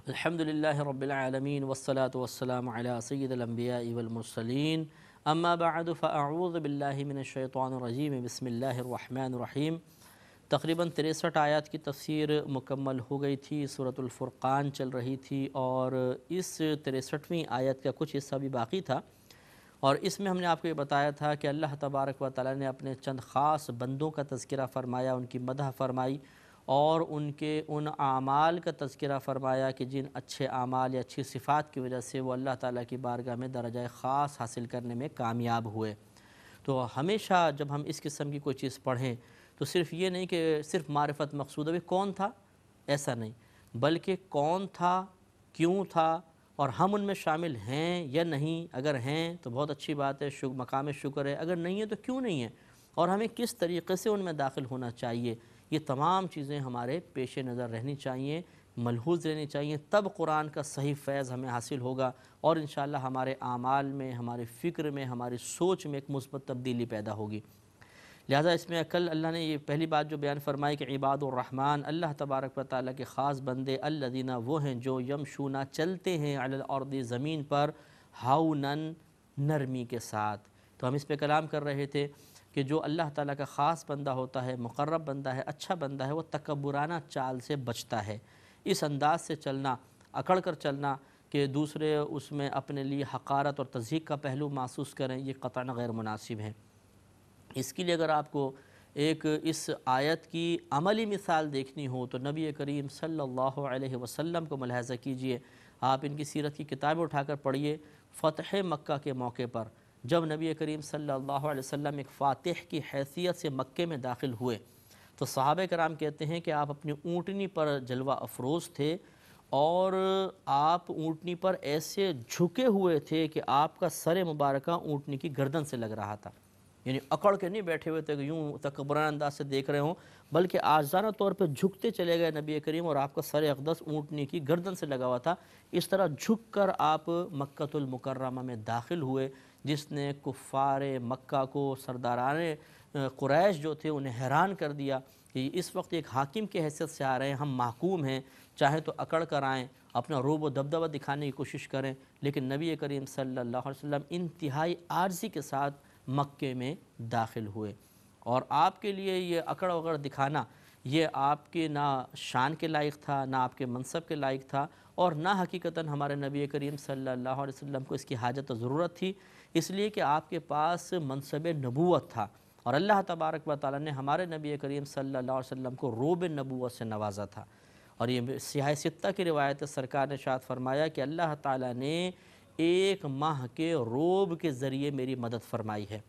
الحمدللہ رب العالمین والصلاة والسلام علی سید الانبیاء والمرسلین اما بعد فاعوذ باللہ من الشیطان الرجیم بسم اللہ الرحمن الرحیم۔ تقریباً 63 آیات کی تفسیر مکمل ہو گئی تھی، سورۃ الفرقان چل رہی تھی اور اس 63ویں آیت کا کچھ حصہ بھی باقی تھا، اور اس میں ہم نے آپ کو یہ بتایا تھا کہ اللہ تبارک و تعالیٰ نے اپنے چند خاص بندوں کا تذکرہ فرمایا، ان کی مدح فرمائی اور ان کے ان اعمال کا تذکرہ فرمایا کہ جن اچھے اعمال یا اچھی صفات کی وجہ سے وہ اللہ تعالیٰ کی بارگاہ میں درجہ خاص حاصل کرنے میں کامیاب ہوئے۔ تو ہمیشہ جب ہم اس قسم کی کوئی چیز پڑھیں تو صرف یہ نہیں کہ صرف معرفت مقصود ہے، کون تھا ایسا نہیں، بلکہ کون تھا، کیوں تھا، اور ہم ان میں شامل ہیں یا نہیں۔ اگر ہیں تو بہت اچھی بات ہے، مقام شکر ہے، اگر نہیں ہے تو کیوں نہیں ہے، اور ہمیں کس طریقے سے ان میں داخل ہونا چاہیے، یہ تمام چیزیں ہمارے پیش نظر رہنی چاہیے، ملحوظ رہنی چاہیے، تب قرآن کا صحیح فیض ہمیں حاصل ہوگا اور انشاءاللہ ہمارے اعمال میں، ہمارے فکر میں، ہماری سوچ میں ایک مثبت تبدیلی پیدا ہوگی۔ لہذا اس میں کل اللہ نے یہ پہلی بات جو بیان فرمائی کہ عباد الرحمن، اللہ تبارک و تعالیٰ کے خاص بندے، الذین وہ ہیں جو یمشون چلتے ہیں علی الارض زمین پر، ہونن نرمی کے ساتھ۔ تو ہم اس پہ کلام کر رہے تھے کہ جو اللہ تعالیٰ کا خاص بندہ ہوتا ہے، مقرب بندہ ہے، اچھا بندہ ہے، وہ تکبرانہ چال سے بچتا ہے۔ اس انداز سے چلنا، اکڑ کر چلنا کہ دوسرے اس میں اپنے لیے حقارت اور تضحیق کا پہلو محسوس کریں، یہ قطعاً غیر مناسب ہے۔ اس کے لیے اگر آپ کو ایک اس آیت کی عملی مثال دیکھنی ہو تو نبی کریم صلی اللہ علیہ وسلم کو ملاحظہ کیجئے، آپ ان کی سیرت کی کتابیں اٹھا کر پڑھیے۔ فتح مکہ کے موقع پر جب نبی کریم صلی اللہ علیہ وسلم ایک فاتح کی حیثیت سے مکے میں داخل ہوئے تو صحابہ کرام کہتے ہیں کہ آپ اپنی اونٹنی پر جلوہ افروز تھے اور آپ اونٹنی پر ایسے جھکے ہوئے تھے کہ آپ کا سر مبارکہ اونٹنی کی گردن سے لگ رہا تھا، یعنی اکڑ کے نہیں بیٹھے ہوئے تھے کہ یوں تکبرانہ انداز سے دیکھ رہے ہوں، بلکہ عاجزانہ طور پہ جھکتے چلے گئے نبی کریم اور آپ کا سر اقدس اونٹنی کی گردن سے لگا ہوا تھا۔ اس طرح جھک کر آپ مکۃ المکرمہ میں داخل ہوئے، جس نے کفار مکہ کو، سرداران قریش جو تھے، انہیں حیران کر دیا کہ اس وقت ایک حاکم کی حیثیت سے آ رہے ہیں، ہم محکوم ہیں، چاہیں تو اکڑ کر آئیں، اپنا روب و دبدبہ دکھانے کی کوشش کریں، لیکن نبی کریم صلی اللہ علیہ وسلم انتہائی عاجزی کے ساتھ مکے میں داخل ہوئے، اور آپ کے لیے یہ اکڑ وغڑ دکھانا یہ آپ کے نہ شان کے لائق تھا، نہ آپ کے منصب کے لائق تھا، اور نہ حقیقتاً ہمارے نبی کریم صلی اللہ علیہ وسلم کو اس کی حاجت و ضرورت تھی، اس لیے کہ آپ کے پاس منصب نبوت تھا، اور اللہ تبارک و تعالیٰ نے ہمارے نبی کریم صلی اللہ علیہ وسلم کو روب نبوت سے نوازا تھا۔ اور یہ سیاہ ستہ کی روایت سرکار نے ارشاد فرمایا کہ اللہ تعالیٰ نے ایک ماہ کے روب کے ذریعے میری مدد فرمائی ہے۔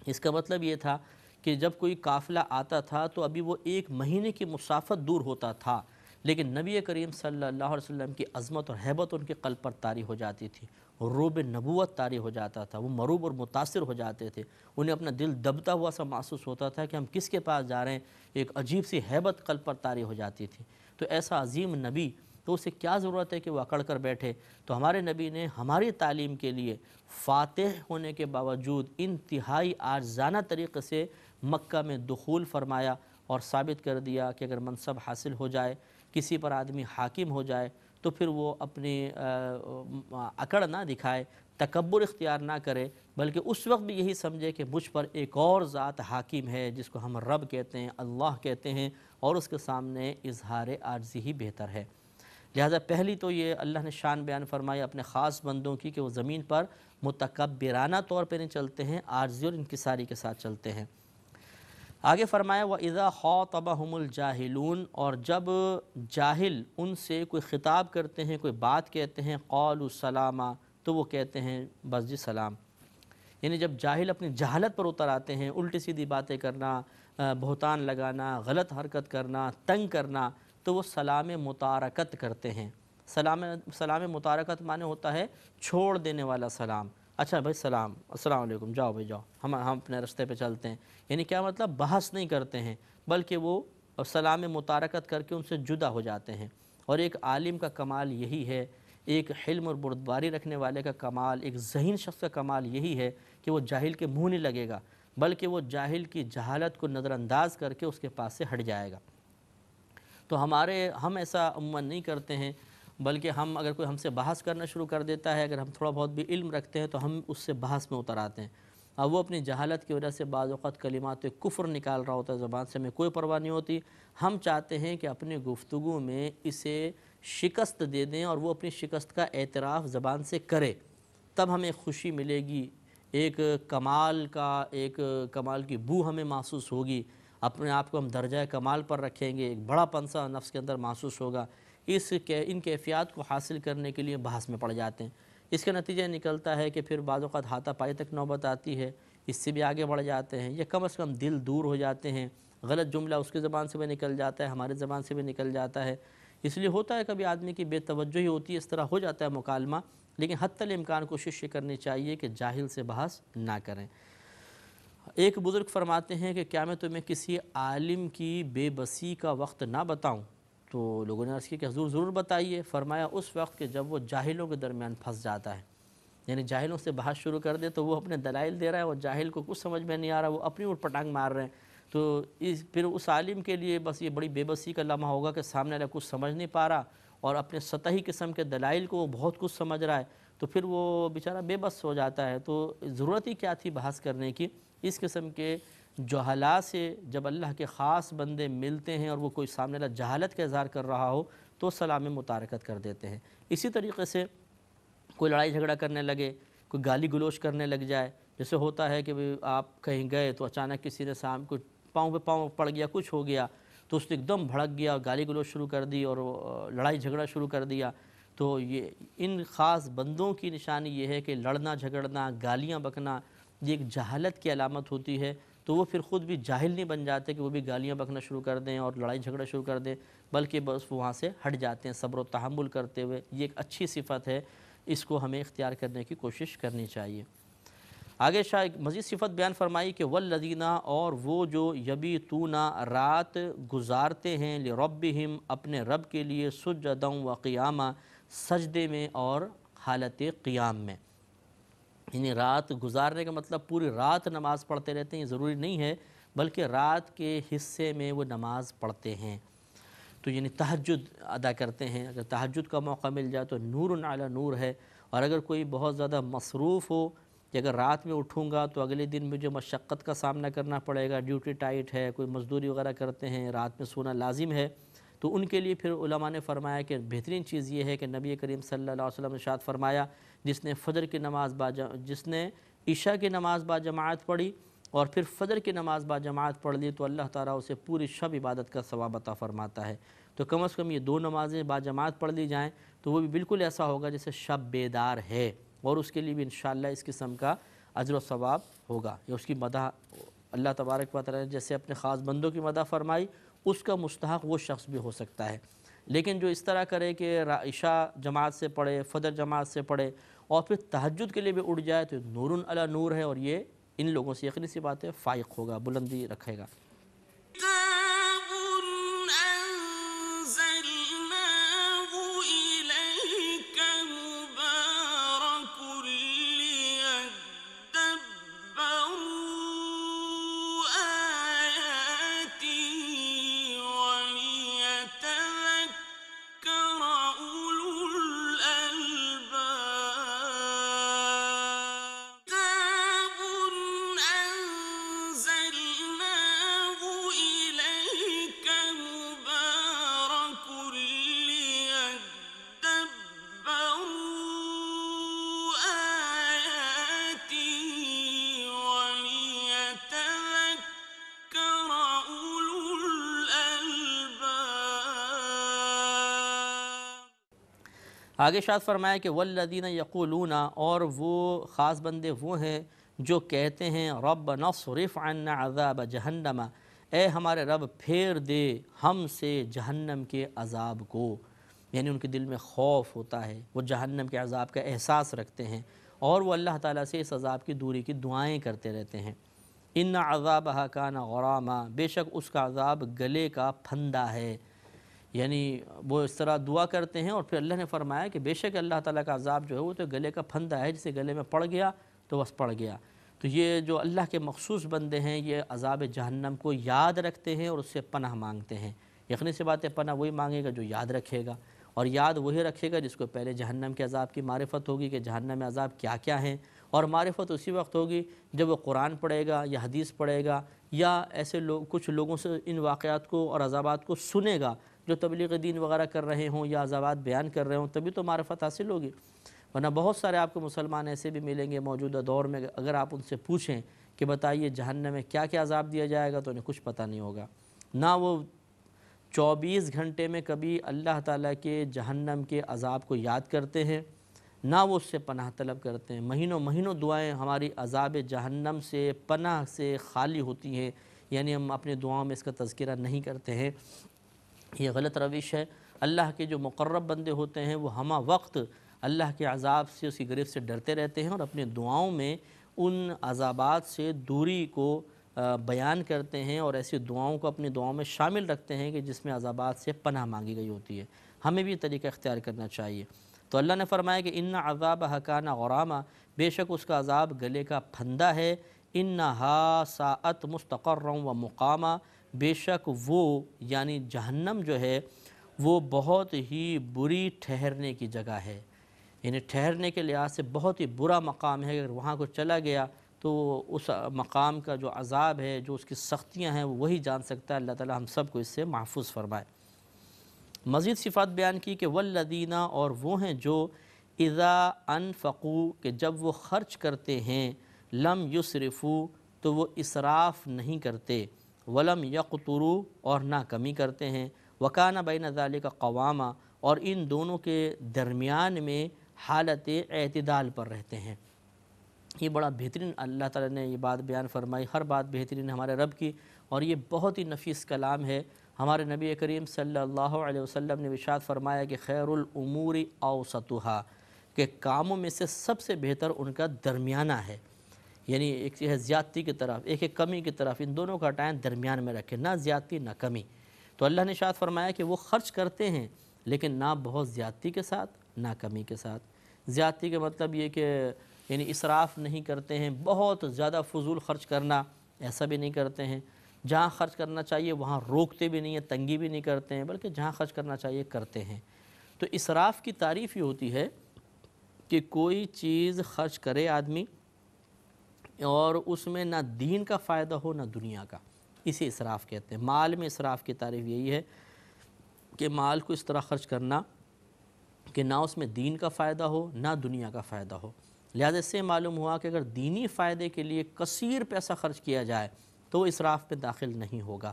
اس کا مطلب یہ تھا کہ جب کوئی قافلہ آتا تھا تو ابھی وہ 1 مہینے کی مسافت دور ہوتا تھا، لیکن نبی کریم صلی اللہ علیہ وسلم کی عظمت اور ہیبت ان کے قلب پر طاری ہو جاتی تھی، روب نبوت طاری ہو جاتا تھا، وہ مروب اور متاثر ہو جاتے تھے، انہیں اپنا دل دبتا ہوا سا محسوس ہوتا تھا کہ ہم کس کے پاس جا رہے ہیں، ایک عجیب سی ہیبت قلب پر طاری ہو جاتی تھی۔ تو ایسا عظیم نبی، تو اسے کیا ضرورت ہے کہ وہ اکڑ کر بیٹھے؟ تو ہمارے نبی نے ہماری تعلیم کے لیے فاتح ہونے کے باوجود انتہائی عاجزانہ طریقے سے مکہ میں دخول فرمایا اور ثابت کر دیا کہ اگر منصب حاصل ہو جائے، کسی پر آدمی حاکم ہو جائے تو پھر وہ اپنی اکڑ نہ دکھائے، تکبر اختیار نہ کرے، بلکہ اس وقت بھی یہی سمجھے کہ مجھ پر ایک اور ذات حاکم ہے جس کو ہم رب کہتے ہیں، اللہ کہتے ہیں، اور اس کے سامنے اظہار عاجزی ہی بہتر ہے۔ لہذا پہلی تو یہ اللہ نے شان بیان فرمائی اپنے خاص بندوں کی کہ وہ زمین پر متکبرانہ طور پہ نہیں چلتے ہیں، عاجزی اور انکساری کے ساتھ چلتے ہیں۔ آگے فرمایا وَإِذَا خَاطَبَهُمُ الْجَاهِلُونَ، اور جب جاہل ان سے کوئی خطاب کرتے ہیں، کوئی بات کہتے ہیں، قَالُوا سَلَامًا، تو وہ کہتے ہیں بس جی سلام۔ یعنی جب جاہل اپنی جہالت پر اتر آتے ہیں، الٹی سیدھی باتیں کرنا، بہتان لگانا، غلط حرکت کرنا، تنگ کرنا، تو وہ سلام متارکت کرتے ہیں۔ سلام متارکت معنی ہوتا ہے چھوڑ دینے والا سلام، اچھا بھائی سلام، السلام علیکم، جاؤ بھائی جاؤ، ہم اپنے رستے پہ چلتے ہیں۔ یعنی کیا مطلب؟ بحث نہیں کرتے ہیں، بلکہ وہ سلام متارکت کر کے ان سے جدا ہو جاتے ہیں۔ اور ایک عالم کا کمال یہی ہے، ایک حلم اور بردباری رکھنے والے کا کمال، ایک ذہین شخص کا کمال یہی ہے کہ وہ جاہل کے منہ نہیں لگے گا، بلکہ وہ جاہل کی جہالت کو نظر انداز کر کے اس کے پاس سے ہٹ جائے گا۔ تو ہم ایسا عموماً نہیں کرتے ہیں، بلکہ ہم اگر کوئی ہم سے بحث کرنا شروع کر دیتا ہے، اگر ہم تھوڑا بہت بھی علم رکھتے ہیں تو ہم اس سے بحث میں اتر آتے ہیں۔ اب وہ اپنی جہالت کی وجہ سے بعض اوقات کلمات کفر نکال رہا ہوتا ہے زبان سے، ہمیں کوئی پرواہ نہیں ہوتی۔ ہم چاہتے ہیں کہ اپنی گفتگو میں اسے شکست دے دیں اور وہ اپنی شکست کا اعتراف زبان سے کرے، تب ہمیں خوشی ملے گی، ایک کمال کی بو ہمیں محسوس ہوگی، اپنے آپ کو ہم درجہ کمال پر رکھیں گے، ایک بڑا پن سا نفس کے اندر محسوس ہوگا۔ ان کیفیات کو حاصل کرنے کے لیے بحث میں پڑ جاتے ہیں۔ اس کا نتیجہ نکلتا ہے کہ پھر بعض اوقات ہاتھا پائی تک نوبت آتی ہے، اس سے بھی آگے بڑھ جاتے ہیں، یا کم از کم دل دور ہو جاتے ہیں، غلط جملہ اس کی زبان سے بھی نکل جاتا ہے، ہماری زبان سے بھی نکل جاتا ہے۔ اس لیے ہوتا ہے کبھی آدمی کی بے توجہی ہوتی ہے، اس طرح ہو جاتا ہے مکالمہ، لیکن حتی الامکان کوشش یہ کرنی چاہیے کہ جاہل سے بحث نہ کریں۔ ایک بزرگ فرماتے ہیں کہ کیا میں تمہیں کسی عالم کی بے بسی کا وقت نہ بتاؤں؟ تو لوگوں نے عرض کی کہ حضور ضرور بتائیے۔ فرمایا اس وقت کہ جب وہ جاہلوں کے درمیان پھنس جاتا ہے، یعنی جاہلوں سے بحث شروع کر دے تو وہ اپنے دلائل دے رہا ہے، وہ جاہل کو کچھ سمجھ میں نہیں آ رہا، وہ اپنی اوٹ پٹانگ مار رہے ہیں، تو پھر اس عالم کے لیے بس یہ بڑی بے بسی کا لمحہ ہوگا کہ سامنے والا کچھ سمجھ نہیں پا رہا اور اپنے سطحی قسم کے دلائل کو وہ بہت کچھ سمجھ رہا ہے، تو پھر وہ بیچارہ بے بس ہو جاتا ہے۔ تو ضرورت ہی کیا تھی بحث کرنے کی؟ اس قسم کے جہلاء سے جب اللہ کے خاص بندے ملتے ہیں اور وہ کوئی سامنے والا جہالت کا اظہار کر رہا ہو تو سلام متارکت کر دیتے ہیں۔ اسی طریقے سے کوئی لڑائی جھگڑا کرنے لگے، کوئی گالی گلوچ کرنے لگ جائے، جیسے ہوتا ہے کہ آپ کہیں گئے تو اچانک کسی نے سامنے کو پاؤں پہ پاؤں پڑ گیا، کچھ ہو گیا تو اس نے ایک دم بھڑک گیا، گالی گلوچ شروع کر دی اور لڑائی جھگڑا شروع کر دیا۔ تو یہ ان خاص بندوں کی نشانی یہ ہے کہ لڑنا جھگڑنا، گالیاں بکنا، یہ ایک جہالت کی علامت ہوتی ہے۔ تو وہ پھر خود بھی جاہل نہیں بن جاتے کہ وہ بھی گالیاں بکنا شروع کر دیں اور لڑائی جھگڑا شروع کر دیں، بلکہ بس وہاں سے ہٹ جاتے ہیں صبر و تحمل کرتے ہوئے۔ یہ ایک اچھی صفت ہے، اس کو ہمیں اختیار کرنے کی کوشش کرنی چاہیے۔ آگے شاہ مزید صفت بیان فرمائی کہ والذین، اور وہ جو یبیتون، رات گزارتے ہیں، لربہم، اپنے رب کے لیے، سجدا و قیاما، سجدے میں اور حالت قیام میں۔ یعنی رات گزارنے کا مطلب پوری رات نماز پڑھتے رہتے ہیں، یہ ضروری نہیں ہے، بلکہ رات کے حصے میں وہ نماز پڑھتے ہیں۔ تو یعنی تہجد ادا کرتے ہیں، اگر تہجد کا موقع مل جائے تو نور علی نور ہے، اور اگر کوئی بہت زیادہ مصروف ہو کہ اگر رات میں اٹھوں گا تو اگلے دن مجھے مشقت کا سامنا کرنا پڑے گا، ڈیوٹی ٹائٹ ہے، کوئی مزدوری وغیرہ کرتے ہیں، رات میں سونا لازم ہے، تو ان کے لیے پھر علماء نے فرمایا کہ بہترین چیز یہ ہے کہ نبی کریم صلی اللہ علیہ وسلم نے ارشاد فرمایا، جس نے فجر کی نماز جس نے عشاء کی نماز با جماعت پڑھی اور پھر فجر کی نماز با جماعت پڑھ لی تو اللہ تعالیٰ اسے پوری شب عبادت کا ثواب عطا فرماتا ہے۔ تو کم از کم یہ دو نمازیں با جماعت پڑھ لی جائیں تو وہ بھی بالکل ایسا ہوگا جیسے شب بیدار ہے، اور اس کے لیے بھی انشاءاللہ اس قسم کا اجر و ثواب ہوگا۔ یا اس کی مدح اللہ تبارک و تعالیٰ نے جیسے اپنے خاص بندوں کی مدح فرمائی، اس کا مستحق وہ شخص بھی ہو سکتا ہے۔ لیکن جو اس طرح کرے کہ عشاء جماعت سے پڑھے، فجر جماعت سے پڑھے اور پھر تہجد کے لیے بھی اٹھ جائے تو نور علی نور ہے، اور یہ ان لوگوں سے یقینی سی بات ہے فائق ہوگا، بلندی رکھے گا۔ آگے شاد فرمایا کہ والذین یقولون، اور وہ خاص بندے وہ ہیں جو کہتے ہیں ربنا اصرف عنا عذاب جہنم، اے ہمارے رب پھیر دے ہم سے جہنم کے عذاب کو، یعنی ان کے دل میں خوف ہوتا ہے، وہ جہنم کے عذاب کا احساس رکھتے ہیں اور وہ اللہ تعالیٰ سے اس عذاب کی دوری کی دعائیں کرتے رہتے ہیں۔ ان عذابها کان غراما، بے شک اس کا عذاب گلے کا پھندا ہے، یعنی وہ اس طرح دعا کرتے ہیں اور پھر اللہ نے فرمایا کہ بے شک اللہ تعالیٰ کا عذاب جو ہے وہ تو گلے کا پھندا ہے، جسے گلے میں پڑ گیا تو بس پڑ گیا۔ تو یہ جو اللہ کے مخصوص بندے ہیں یہ عذاب جہنم کو یاد رکھتے ہیں اور اس سے پناہ مانگتے ہیں۔ یقینی سی بات ہے پناہ وہی مانگے گا جو یاد رکھے گا، اور یاد وہی رکھے گا جس کو پہلے جہنم کے عذاب کی معرفت ہوگی کہ جہنم میں عذاب کیا کیا ہیں، اور معرفت اسی وقت ہوگی جب وہ قرآن پڑھے گا یا حدیث پڑھے گا یا ایسے کچھ لوگوں سے ان واقعات کو اور عذابات کو سنے گا جو تبلیغ دین وغیرہ کر رہے ہوں یا عذابات بیان کر رہے ہوں، تبھی تو معرفت حاصل ہوگی۔ ورنہ بہت سارے آپ کو مسلمان ایسے بھی ملیں گے موجودہ دور میں، اگر آپ ان سے پوچھیں کہ بتائیے جہنم میں کیا کیا عذاب دیا جائے گا تو انہیں کچھ پتہ نہیں ہوگا۔ نہ وہ 24 گھنٹے میں کبھی اللہ تعالیٰ کے جہنم کے عذاب کو یاد کرتے ہیں، نہ وہ اس سے پناہ طلب کرتے ہیں۔ مہینوں مہینوں دعائیں ہماری عذاب جہنم سے پناہ سے خالی ہوتی ہیں، یعنی ہم اپنے دعاؤں میں اس کا تذکرہ نہیں کرتے ہیں۔ یہ غلط روش ہے۔ اللہ کے جو مقرب بندے ہوتے ہیں وہ ہمہ وقت اللہ کے عذاب سے، اس کی گرفت سے ڈرتے رہتے ہیں اور اپنے دعاؤں میں ان عذابات سے دوری کو بیان کرتے ہیں اور ایسی دعاؤں کو اپنی دعاؤں میں شامل رکھتے ہیں کہ جس میں عذابات سے پناہ مانگی گئی ہوتی ہے۔ ہمیں بھی طریقہ اختیار کرنا چاہیے۔ تو اللہ نے فرمایا کہ ان عذابہ کان غراما، بے شک اس کا عذاب گلے کا پھندا ہے، انہا ساعت مستقرا و مقاما، بے شک وہ یعنی جہنم جو ہے وہ بہت ہی بری ٹھہرنے کی جگہ ہے، یعنی ٹھہرنے کے لحاظ سے بہت ہی برا مقام ہے۔ اگر وہاں کو چلا گیا تو اس مقام کا جو عذاب ہے، جو اس کی سختیاں ہیں، وہ وہی جان سکتا ہے۔ اللہ تعالی ہم سب کو اس سے محفوظ فرمائے۔ مزید صفات بیان کی کہ والذین، اور وہ ہیں جو اذا انفقوا، کہ جب وہ خرچ کرتے ہیں، لم یسرفوا، تو وہ اسراف نہیں کرتے، ولم یقتروا، اور نہ کمی کرتے ہیں، وکان بین ذلک قواما، اور ان دونوں کے درمیان میں حالت اعتدال پر رہتے ہیں۔ یہ بڑا بہترین اللہ تعالیٰ نے یہ بات بیان فرمائی۔ ہر بات بہترین ہمارے رب کی، اور یہ بہت ہی نفیس کلام ہے۔ ہمارے نبی کریم صلی اللہ علیہ وسلم نے ارشاد فرمایا کہ خیر الامور اوسطھا، کہ کاموں میں سے سب سے بہتر ان کا درمیانہ ہے، یعنی ایک ہے زیادتی کی طرف، ایک ہے کمی کی طرف، ان دونوں کا ہٹائیں، درمیان میں رکھیں، نہ زیادتی نہ کمی۔ تو اللہ نے ارشاد فرمایا کہ وہ خرچ کرتے ہیں لیکن نہ بہت زیادتی کے ساتھ نہ کمی کے ساتھ۔ زیادتی کا مطلب یہ کہ یعنی اسراف نہیں کرتے ہیں، بہت زیادہ فضول خرچ کرنا ایسا بھی نہیں کرتے ہیں، جہاں خرچ کرنا چاہیے وہاں روکتے بھی نہیں ہیں، تنگی بھی نہیں کرتے ہیں، بلکہ جہاں خرچ کرنا چاہیے کرتے ہیں۔ تو اسراف کی تعریف یہ ہوتی ہے کہ کوئی چیز خرچ کرے آدمی اور اس میں نہ دین کا فائدہ ہو نہ دنیا کا، اسے اسراف کہتے ہیں۔ مال میں اسراف کی تعریف یہی ہے کہ مال کو اس طرح خرچ کرنا کہ نہ اس میں دین کا فائدہ ہو نہ دنیا کا فائدہ ہو۔ لہذا اس سے معلوم ہوا کہ اگر دینی فائدے کے لیے کثیر پیسہ خرچ کیا جائے تو وہ اسراف میں داخل نہیں ہوگا،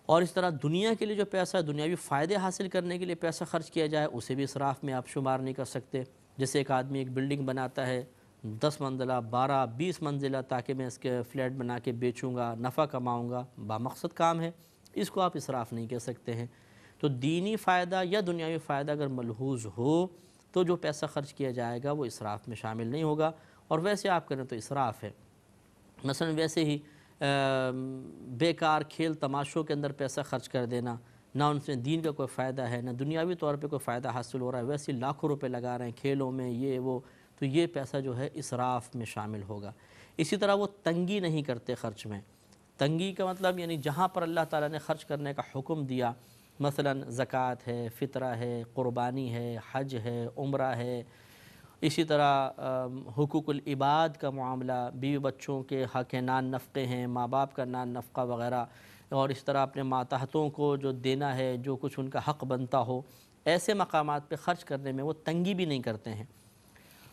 اور اس طرح دنیا کے لیے جو پیسہ دنیاوی فائدے حاصل کرنے کے لیے پیسہ خرچ کیا جائے اسے بھی اسراف میں آپ شمار نہیں کر سکتے۔ جیسے ایک آدمی ایک بلڈنگ بناتا ہے 10 منزلہ 12 20 منزلہ، تاکہ میں اس کے فلیٹ بنا کے بیچوں گا، نفع کماؤں گا، بامقصد کام ہے، اس کو آپ اسراف نہیں کہہ سکتے ہیں۔ تو دینی فائدہ یا دنیاوی فائدہ اگر ملحوظ ہو تو جو پیسہ خرچ کیا جائے گا وہ اسراف میں شامل نہیں ہوگا، اور ویسے آپ کریں تو اسراف ہے۔ مثلا ویسے ہی بیکار کھیل تماشوں کے اندر پیسہ خرچ کر دینا، نہ ان سے دین کا کوئی فائدہ ہے نہ دنیاوی طور پہ کوئی فائدہ حاصل ہو رہا ہے، ویسے لاکھوں روپے لگا رہے ہیں کھیلوں میں یہ وہ، تو یہ پیسہ جو ہے اسراف میں شامل ہوگا۔ اسی طرح وہ تنگی نہیں کرتے خرچ میں۔ تنگی کا مطلب یعنی جہاں پر اللہ تعالیٰ نے خرچ کرنے کا حکم دیا، مثلا زکوٰۃ ہے، فطرہ ہے، قربانی ہے، حج ہے، عمرہ ہے، اسی طرح حقوق العباد کا معاملہ، بیوی بچوں کے حق نان نفقے ہیں، ماں باپ کا نان نفقہ وغیرہ، اور اس طرح اپنے ماتحتوں کو جو دینا ہے، جو کچھ ان کا حق بنتا ہو، ایسے مقامات پہ خرچ کرنے میں وہ تنگی بھی نہیں کرتے ہیں۔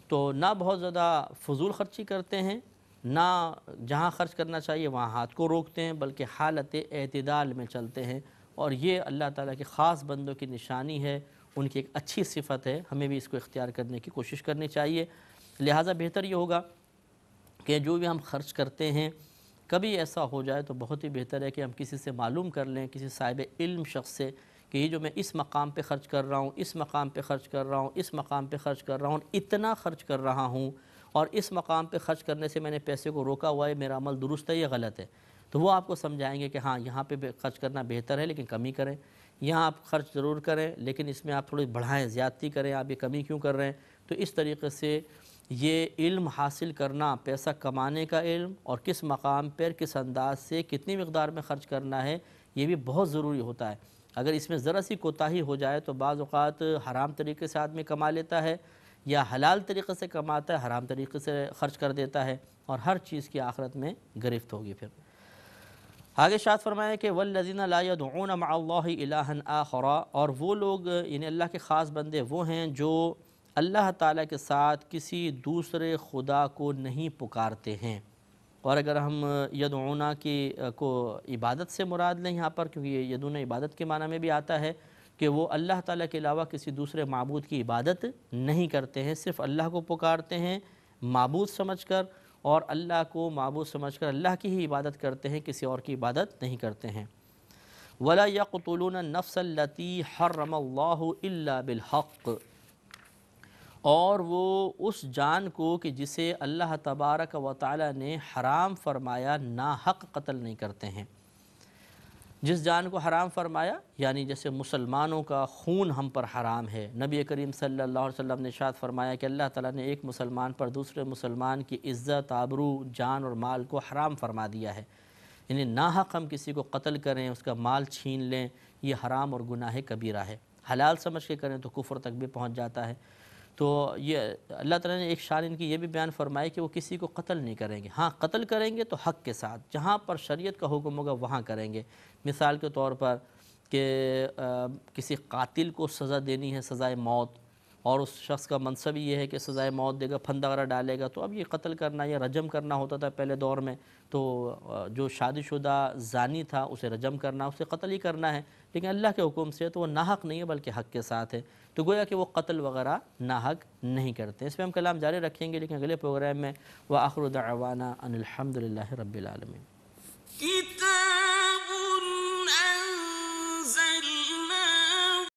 تو نہ بہت زیادہ فضول خرچی کرتے ہیں، نہ جہاں خرچ کرنا چاہیے وہاں ہاتھ کو روکتے ہیں، بلکہ حالت اعتدال میں چلتے ہیں، اور یہ اللہ تعالیٰ کے خاص بندوں کی نشانی ہے، ان کی ایک اچھی صفت ہے، ہمیں بھی اس کو اختیار کرنے کی کوشش کرنی چاہیے۔ لہٰذا بہتر یہ ہوگا کہ جو بھی ہم خرچ کرتے ہیں، کبھی ایسا ہو جائے تو بہت ہی بہتر ہے کہ ہم کسی سے معلوم کر لیں، کسی صاحب علم شخص سے، کہ یہ جو میں اس مقام پہ خرچ کر رہا ہوں، اس مقام پہ خرچ کر رہا ہوں، اس مقام پہ خرچ کر رہا ہوں، اتنا خرچ کر رہا ہوں، اور اس مقام پہ خرچ کرنے سے میں نے پیسے کو روکا ہوا ہے، میرا عمل درست ہے یا غلط ہے، تو وہ آپ کو سمجھائیں گے کہ ہاں یہاں پہ خرچ کرنا بہتر ہے لیکن کمی کریں، یہاں آپ خرچ ضرور کریں لیکن اس میں آپ تھوڑی بڑھائیں، زیادتی کریں، آپ یہ کمی کیوں کر رہے ہیں۔ تو اس طریقے سے یہ علم حاصل کرنا، پیسہ کمانے کا علم، اور کس مقام پر کس انداز سے کتنی مقدار میں خرچ کرنا ہے، یہ بھی بہت ضروری ہوتا ہے۔ اگر اس میں ذرا سی کوتاہی ہو جائے تو بعض اوقات حرام طریقے سے آدمی کما لیتا ہے، یا حلال طریقے سے کماتا ہے حرام طریقے سے خرچ کر دیتا ہے، اور ہر چیز کی آخرت میں گرفت ہوگی پھر۔ آگے ارشاد فرمایا کہ والذین لا یدعون مع اللہ الہا آخر، اور وہ لوگ یعنی اللہ کے خاص بندے وہ ہیں جو اللہ تعالیٰ کے ساتھ کسی دوسرے خدا کو نہیں پکارتے ہیں۔ اور اگر ہم یدعونا کو عبادت سے مراد لیں یہاں پر، کیونکہ یہ یدعون عبادت کے معنی میں بھی آتا ہے کہ وہ اللہ تعالیٰ کے علاوہ کسی دوسرے معبود کی عبادت نہیں کرتے ہیں، صرف اللہ کو پکارتے ہیں معبود سمجھ کر، اور اللہ کو معبود سمجھ کر اللہ کی ہی عبادت کرتے ہیں، کسی اور کی عبادت نہیں کرتے ہیں۔ وَلَا يَقْتُلُونَ النَّفْسَ الَّتِي حَرَّمَ اللَّهُ إِلَّا بِالْحَقِّ، اور وہ اس جان کو کہ جسے اللہ تبارک و تعالی نے حرام فرمایا ناحق قتل نہیں کرتے ہیں۔ جس جان کو حرام فرمایا یعنی جیسے مسلمانوں کا خون ہم پر حرام ہے، نبی کریم صلی اللہ علیہ وسلم نے ارشاد فرمایا کہ اللہ تعالیٰ نے ایک مسلمان پر دوسرے مسلمان کی عزت، آبرو، جان اور مال کو حرام فرما دیا ہے، یعنی ناحق ہم کسی کو قتل کریں، اس کا مال چھین لیں، یہ حرام اور گناہ کبیرہ ہے۔ حلال سمجھ کے کریں تو کفر تک بھی پہنچ جاتا ہے۔ تو یہ اللہ تعالیٰ نے ایک شان ان کی یہ بھی بیان فرمائی کہ وہ کسی کو قتل نہیں کریں گے، ہاں قتل کریں گے تو حق کے ساتھ، جہاں پر شریعت کا حکم ہوگا وہاں کریں گے۔ مثال کے طور پر کہ کسی قاتل کو سزا دینی ہے سزائے موت، اور اس شخص کا منصب یہ ہے کہ سزائے موت دے گا، پھندہ وغیرہ ڈالے گا، تو اب یہ قتل کرنا یا رجم کرنا ہوتا تھا پہلے دور میں، تو جو شادی شدہ زانی تھا اسے رجم کرنا، اسے قتل ہی کرنا ہے، لیکن اللہ کے حکم سے تو وہ ناحق نہیں ہے بلکہ حق کے ساتھ ہے، تو گویا کہ وہ قتل وغیرہ ناحق نہیں کرتے۔ اس پہ ہم کلام جاری رکھیں گے لیکن اگلے پروگرام میں وآخر دعوانا ان الحمد للہ رب العالمین۔